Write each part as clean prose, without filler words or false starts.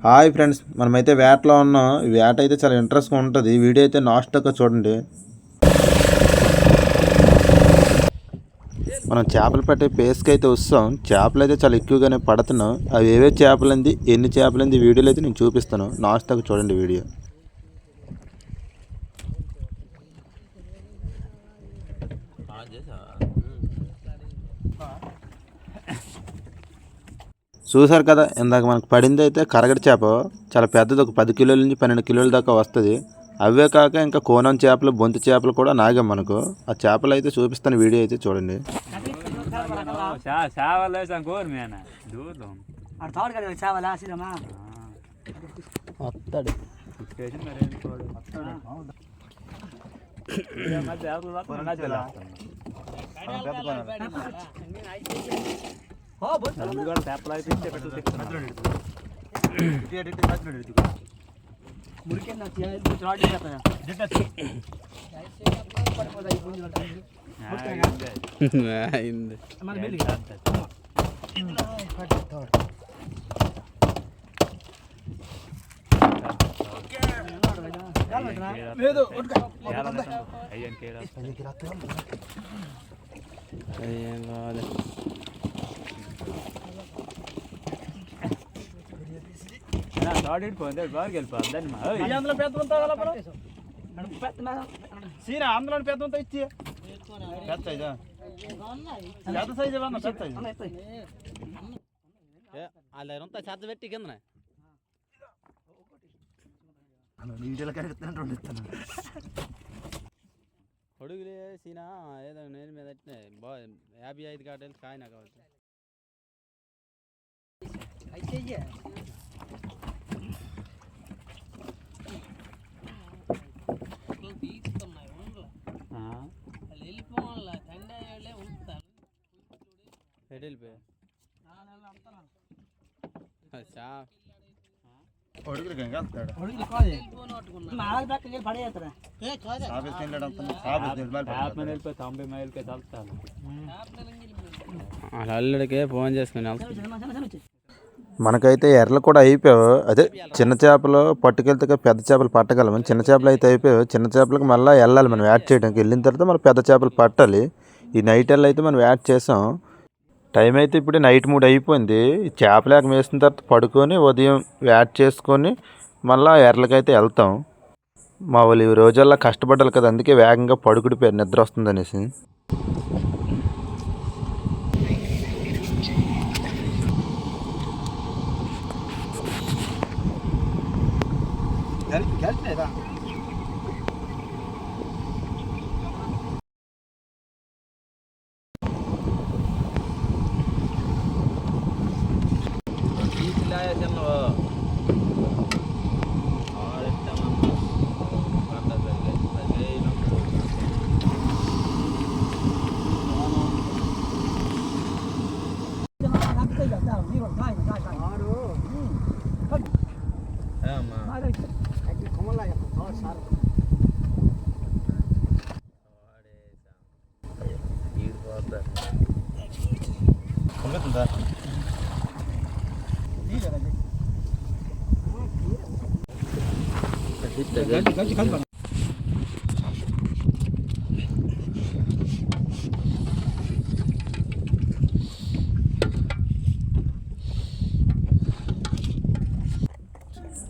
Hi friends, మనమైతే వేటలో ఉన్నాం. ఈ వేట అయితే చాలా ఇంట్రెస్ట్గా ఉంటుంది. వీడియో అయితే లాస్ట్ దాకా చూడండి. మనం చేపలు పట్టే పేస్కి అయితే వస్తాం. చేపలు అయితే చాలా ఎక్కువగానే పడుతున్నాం. అవి ఏవే చేపలంది, ఎన్ని చేపలంది వీడియోలో అయితే నేను చూపిస్తాను. లాస్ట్ దాకా చూడండి వీడియో. చూసారు కదా, ఇందాక మనకు పడింది అయితే కరగడి చేప. చాలా పెద్దది, ఒక 10 కిలోల నుంచి 12 కిలోల దాకా వస్తుంది. అవే కాక ఇంకా కోనం చేపలు, బొంతి చేపలు కూడా నాగాం మనకు. ఆ చేపలు అయితే చూపిస్తాను, వీడియో అయితే చూడండి. అందులో పెద్ద ఇచ్చి అలా చెత్త పెట్టి కింద పొడుగులే సీనా ఏదో నేను మీద 55 కాటలు కాయన కావచ్చు. అల్లుడికే ఫోన్ చేసుకుని మనకైతే ఎర్రలు కూడా అయిపోయావు. అదే చిన్న చేపలు పట్టుకెళ్తే పెద్ద చేపలు పట్టగలము. చిన్న చేపలు అయితే అయిపోయావు. చిన్న చేపలకు మళ్ళీ వెళ్ళాలి మనం యాడ్ చేయడానికి. వెళ్ళిన తర్వాత మనం పెద్ద చేపలు పట్టాలి. ఈ నైట్ ఎల్ల అయితే మనం యాడ్ చేసాం. టైం అయితే ఇప్పుడు నైట్ 3 అయిపోయింది. చేపలేక వేసిన తర్వాత పడుకొని ఉదయం యాడ్ చేసుకొని మళ్ళీ ఎర్రలకైతే వెళ్తాం. మా వాళ్ళు ఈ రోజుల్లో కష్టపడ్డాలి కదా, అందుకే వేగంగా పడుకుడిపోయారు, నిద్ర వస్తుంది అనేసి.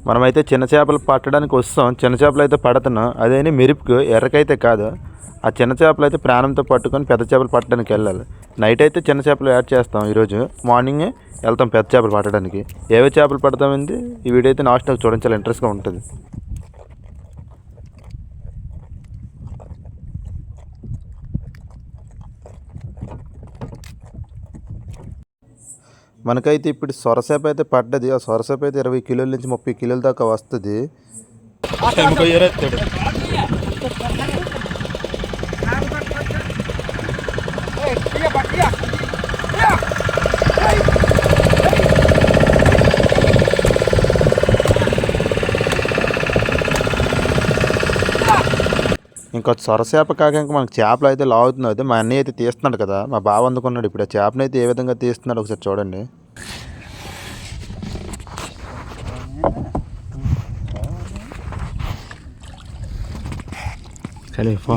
మనమైతే చిన్న చేపలు పట్టడానికి వస్తాం. చిన్న చేపలు అయితే పడుతున్నాం. అదేని మెరుపుకు, ఎర్రకైతే కాదు. ఆ చిన్న చేపలు అయితే ప్రాణంతో పట్టుకొని పెద్ద చేపలు పట్టడానికి వెళ్ళాలి. నైట్ అయితే చిన్న చేపలు యాడ్ చేస్తాం. ఈరోజు మార్నింగే వెళ్తాం పెద్ద చేపలు పట్టడానికి. ఏవే చేపలు పడతామంది ఈ వీడియో అయితే లాస్ట్ నాకు చూడండి, చాలా ఇంట్రెస్ట్గా ఉంటుంది. మనకైతే ఇప్పుడు సొరసేప అయితే పడ్డది. ఆ సొరసేప అయితే 20 కిలోల నుంచి 30 కిలోల దాకా వస్తుంది. ఇంకా సొరచేప కాక ఇంకా మనకు చేపలు అయితే లాగుతుంది. అయితే మా అన్నయ్య అయితే తీస్తున్నాడు కదా, మా బావ అందుకున్నాడు. ఇప్పుడు ఆ చేపను అయితే ఏ విధంగా తీస్తున్నాడు ఒకసారి చూడండి. Khalifa.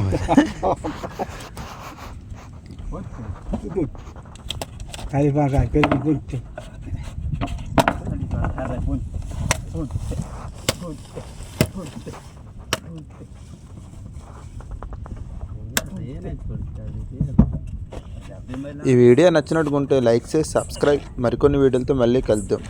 Khalifa kan pergi gunting. ఈ వీడియో నచ్చినట్టుకుంటే లైక్ చేసి సబ్స్క్రైబ్, మరికొన్ని వీడియోలతో మళ్ళీ కలుద్దాం.